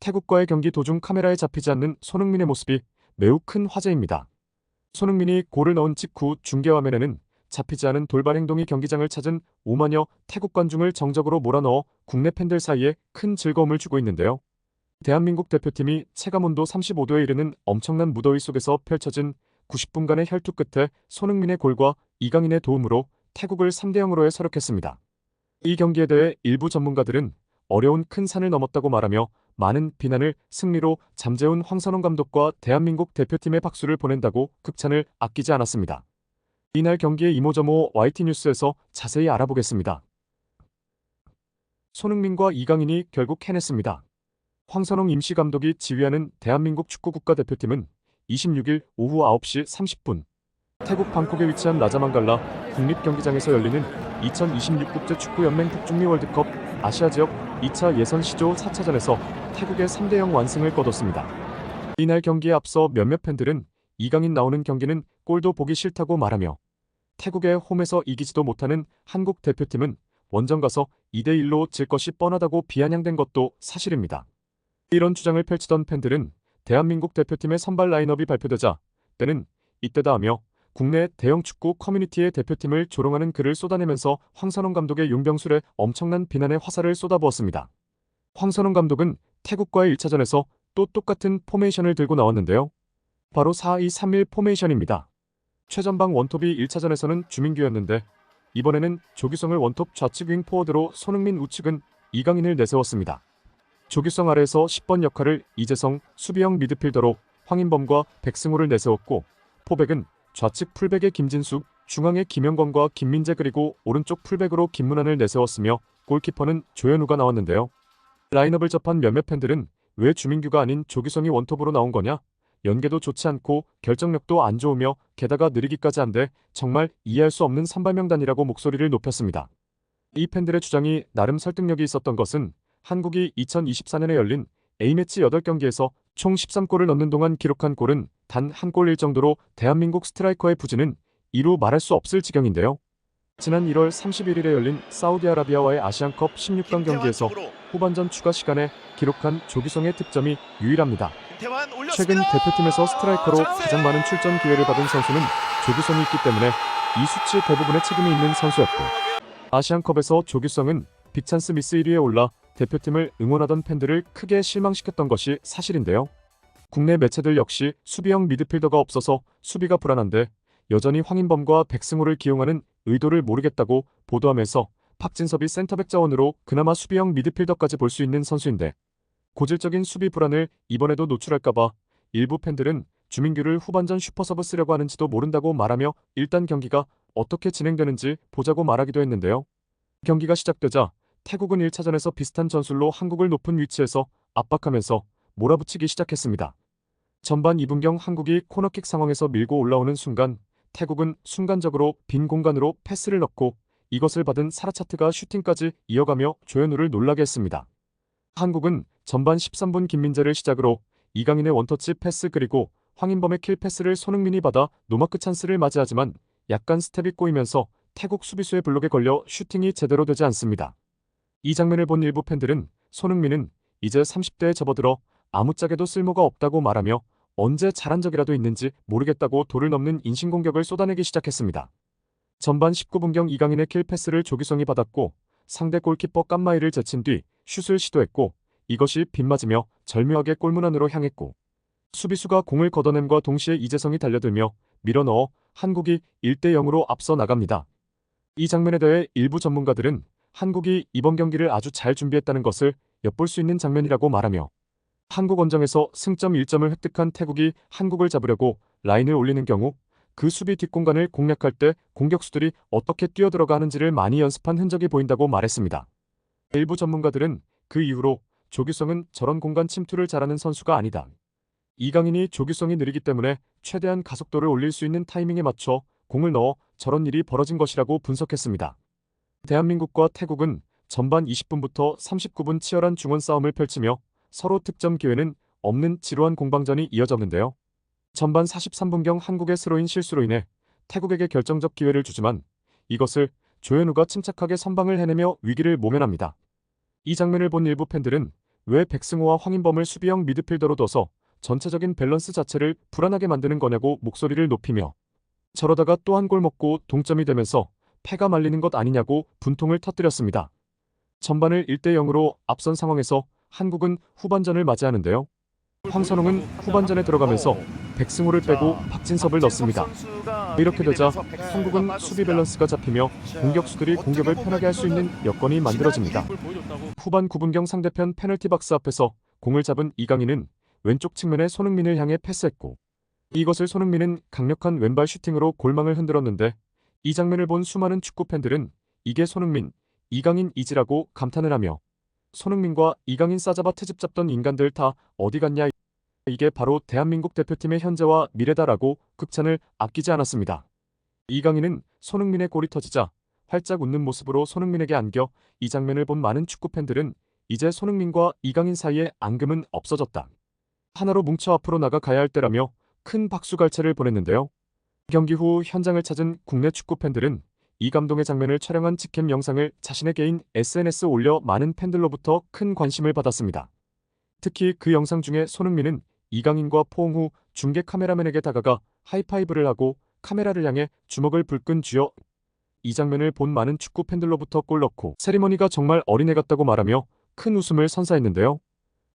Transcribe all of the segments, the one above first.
태국과의 경기 도중 카메라에 잡히지 않는 손흥민의 모습이 매우 큰 화제입니다. 손흥민이 골을 넣은 직후 중계화면에는 잡히지 않은 돌발 행동이 경기장을 찾은 5만여 태국 관중을 정적으로 몰아넣어 국내 팬들 사이에 큰 즐거움을 주고 있는데요. 대한민국 대표팀이 체감온도 35도에 이르는 엄청난 무더위 속에서 펼쳐진 90분간의 혈투 끝에 손흥민의 골과 이강인의 도움으로 태국을 3대0으로 서력했습니다. 이 경기에 대해 일부 전문가들은 어려운 큰 산을 넘었다고 말하며 많은 비난을 승리로 잠재운 황선홍 감독과 대한민국 대표팀에 박수를 보낸다고 극찬을 아끼지 않았습니다. 이날 경기의 이모저모 YT뉴스에서 자세히 알아보겠습니다. 손흥민과 이강인이 결국 해냈습니다. 황선홍 임시감독이 지휘하는 대한민국 축구 국가대표팀은 26일 오후 9시 30분 태국 방콕에 위치한 라자망갈라 국립경기장에서 열리는 2026 국제축구연맹 북중미 월드컵 아시아 지역 2차 예선 시조 4차전에서 태국의 3대0 완승을 거뒀습니다. 이날 경기에 앞서 몇몇 팬들은 이강인 나오는 경기는 골도 보기 싫다고 말하며 태국의 홈에서 이기지도 못하는 한국 대표팀은 원정 가서 2대1로 질 것이 뻔하다고 비아냥댄 것도 사실입니다. 이런 주장을 펼치던 팬들은 대한민국 대표팀의 선발 라인업이 발표되자 때는 이때다 하며 국내 대형 축구 커뮤니티의 대표팀을 조롱하는 글을 쏟아내면서 황선홍 감독의 용병술에 엄청난 비난의 화살을 쏟아부었습니다. 황선홍 감독은 태국과의 1차전에서 또 똑같은 포메이션을 들고 나왔는데요. 바로 4-2-3-1 포메이션입니다. 최전방 원톱이 1차전에서는 주민규였는데 이번에는 조규성을 원톱 좌측 윙 포워드로 손흥민 우측은 이강인을 내세웠습니다. 조규성 아래에서 10번 역할을 이재성, 수비형 미드필더로 황인범과 백승호를 내세웠고 포백은 좌측 풀백의 김진숙, 중앙에 김영권과 김민재 그리고 오른쪽 풀백으로 김문환을 내세웠으며 골키퍼는 조현우가 나왔는데요. 라인업을 접한 몇몇 팬들은 왜 주민규가 아닌 조규성이 원톱으로 나온 거냐? 연계도 좋지 않고 결정력도 안 좋으며 게다가 느리기까지 한데 정말 이해할 수 없는 선발명단이라고 목소리를 높였습니다. 이 팬들의 주장이 나름 설득력이 있었던 것은 한국이 2024년에 열린 A매치 8경기에서 총 13골을 넣는 동안 기록한 골은 단 한 골일 정도로 대한민국 스트라이커의 부진은 이루 말할 수 없을 지경인데요. 지난 1월 31일에 열린 사우디아라비아와의 아시안컵 16강 경기에서 후반전 추가 시간에 기록한 조규성의 득점이 유일합니다. 최근 대표팀에서 스트라이커로 가장 많은 출전 기회를 받은 선수는 조규성이 있기 때문에 이 수치 대부분의 책임이 있는 선수였고 아시안컵에서 조규성은 빅찬스 미스 1위에 올라 대표팀을 응원하던 팬들을 크게 실망시켰던 것이 사실인데요. 국내 매체들 역시 수비형 미드필더가 없어서 수비가 불안한데 여전히 황인범과 백승호를 기용하는 의도를 모르겠다고 보도하면서 박진섭이 센터백 자원으로 그나마 수비형 미드필더까지 볼 수 있는 선수인데 고질적인 수비 불안을 이번에도 노출할까봐 일부 팬들은 주민규를 후반전 슈퍼서브 쓰려고 하는지도 모른다고 말하며 일단 경기가 어떻게 진행되는지 보자고 말하기도 했는데요. 경기가 시작되자 태국은 1차전에서 비슷한 전술로 한국을 높은 위치에서 압박하면서 몰아붙이기 시작했습니다. 전반 2분경 한국이 코너킥 상황에서 밀고 올라오는 순간 태국은 순간적으로 빈 공간으로 패스를 넣고 이것을 받은 사라차트가 슈팅까지 이어가며 조현우를 놀라게 했습니다. 한국은 전반 13분 김민재를 시작으로 이강인의 원터치 패스 그리고 황인범의 킬 패스를 손흥민이 받아 노마크 찬스를 맞이하지만 약간 스텝이 꼬이면서 태국 수비수의 블록에 걸려 슈팅이 제대로 되지 않습니다. 이 장면을 본 일부 팬들은 손흥민은 이제 30대에 접어들어 아무짝에도 쓸모가 없다고 말하며 언제 잘한 적이라도 있는지 모르겠다고 도를 넘는 인신공격을 쏟아내기 시작했습니다. 전반 19분경 이강인의 킬 패스를 조규성이 받았고 상대 골키퍼 깜마이를 제친 뒤 슛을 시도했고 이것이 빗맞으며 절묘하게 골문안으로 향했고 수비수가 공을 걷어냄과 동시에 이재성이 달려들며 밀어넣어 한국이 1대0으로 앞서 나갑니다. 이 장면에 대해 일부 전문가들은 한국이 이번 경기를 아주 잘 준비했다는 것을 엿볼 수 있는 장면이라고 말하며 한국 원정에서 승점 1점을 획득한 태국이 한국을 잡으려고 라인을 올리는 경우 그 수비 뒷공간을 공략할 때 공격수들이 어떻게 뛰어들어가 하는지를 많이 연습한 흔적이 보인다고 말했습니다. 일부 전문가들은 그 이후로 조규성은 저런 공간 침투를 잘하는 선수가 아니다. 이강인이 조규성이 느리기 때문에 최대한 가속도를 올릴 수 있는 타이밍에 맞춰 공을 넣어 저런 일이 벌어진 것이라고 분석했습니다. 대한민국과 태국은 전반 20분부터 39분 치열한 중원 싸움을 펼치며 서로 득점 기회는 없는 지루한 공방전이 이어졌는데요. 전반 43분경 한국의 스로인 실수로 인해 태국에게 결정적 기회를 주지만 이것을 조현우가 침착하게 선방을 해내며 위기를 모면합니다. 이 장면을 본 일부 팬들은 왜 백승호와 황인범을 수비형 미드필더로 둬서 전체적인 밸런스 자체를 불안하게 만드는 거냐고 목소리를 높이며 저러다가 또 한 골 먹고 동점이 되면서 패가 말리는 것 아니냐고 분통을 터뜨렸습니다. 전반을 1대0으로 앞선 상황에서 한국은 후반전을 맞이하는데요. 황선홍은 후반전에 들어가면서 백승호를 빼고 박진섭을 넣습니다. 이렇게 되자 한국은 수비 밸런스가 잡히며 공격수들이 공격을 편하게 할 수 있는 여건이 만들어집니다. 후반 9분경 상대편 페널티 박스 앞에서 공을 잡은 이강인은 왼쪽 측면에 손흥민을 향해 패스했고 이것을 손흥민은 강력한 왼발 슈팅으로 골망을 흔들었는데 이 장면을 본 수많은 축구 팬들은 이게 손흥민, 이강인 이지라고 감탄을 하며 손흥민과 이강인 싸잡아 트집 잡던 인간들 다 어디 갔냐 이게 바로 대한민국 대표팀의 현재와 미래다라고 극찬을 아끼지 않았습니다. 이강인은 손흥민의 골이 터지자 활짝 웃는 모습으로 손흥민에게 안겨 이 장면을 본 많은 축구 팬들은 이제 손흥민과 이강인 사이에 앙금은 없어졌다. 하나로 뭉쳐 앞으로 나가가야 할 때라며 큰 박수갈채를 보냈는데요. 경기 후 현장을 찾은 국내 축구 팬들은 이 감동의 장면을 촬영한 직캠 영상을 자신의 개인 SNS에 올려 많은 팬들로부터 큰 관심을 받았습니다. 특히 그 영상 중에 손흥민은 이강인과 포옹 후 중계 카메라맨에게 다가가 하이파이브를 하고 카메라를 향해 주먹을 불끈 쥐어 이 장면을 본 많은 축구 팬들로부터 골 넣고 세리머니가 정말 어린애 같다고 말하며 큰 웃음을 선사했는데요.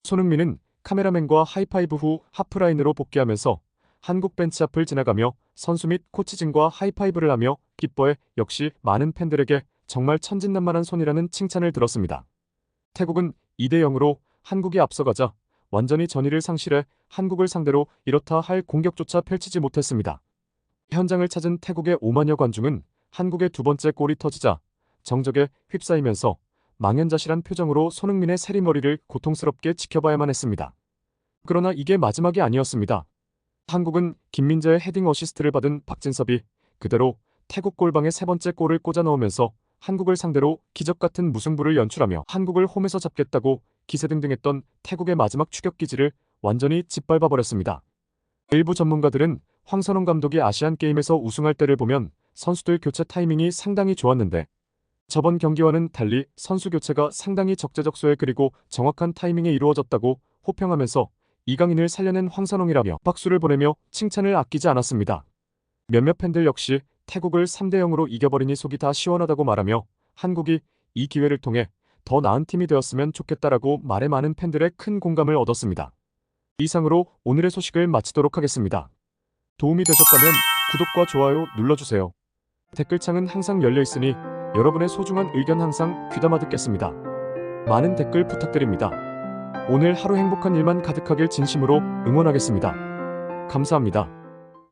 손흥민은 카메라맨과 하이파이브 후 하프라인으로 복귀하면서 한국 벤치 앞을 지나가며 선수 및 코치진과 하이파이브를 하며 기뻐해 역시 많은 팬들에게 정말 천진난만한 손이라는 칭찬을 들었습니다. 태국은 2대0으로 한국이 앞서가자 완전히 전의를 상실해 한국을 상대로 이렇다 할 공격조차 펼치지 못했습니다. 현장을 찾은 태국의 5만여 관중은 한국의 두 번째 골이 터지자 정적에 휩싸이면서 망연자실한 표정으로 손흥민의 세리머리를 고통스럽게 지켜봐야만 했습니다. 그러나 이게 마지막이 아니었습니다. 한국은 김민재의 헤딩 어시스트를 받은 박진섭이 그대로 태국 골방에 세 번째 골을 꽂아 넣으면서 한국을 상대로 기적같은 무승부를 연출하며 한국을 홈에서 잡겠다고 기세등등했던 태국의 마지막 추격기지를 완전히 짓밟아버렸습니다. 일부 전문가들은 황선홍 감독이 아시안게임에서 우승할 때를 보면 선수들 교체 타이밍이 상당히 좋았는데 저번 경기와는 달리 선수 교체가 상당히 적재적소에 그리고 정확한 타이밍에 이루어졌다고 호평하면서 이강인을 살려낸 황선홍이라며 박수를 보내며 칭찬을 아끼지 않았습니다. 몇몇 팬들 역시 태국을 3대0으로 이겨버리니 속이 다 시원하다고 말하며 한국이 이 기회를 통해 더 나은 팀이 되었으면 좋겠다라고 말해 많은 팬들의 큰 공감을 얻었습니다. 이상으로 오늘의 소식을 마치도록 하겠습니다. 도움이 되셨다면 구독과 좋아요 눌러주세요. 댓글창은 항상 열려있으니 여러분의 소중한 의견 항상 귀담아 듣겠습니다. 많은 댓글 부탁드립니다. 오늘 하루 행복한 일만 가득하길 진심으로 응원하겠습니다. 감사합니다.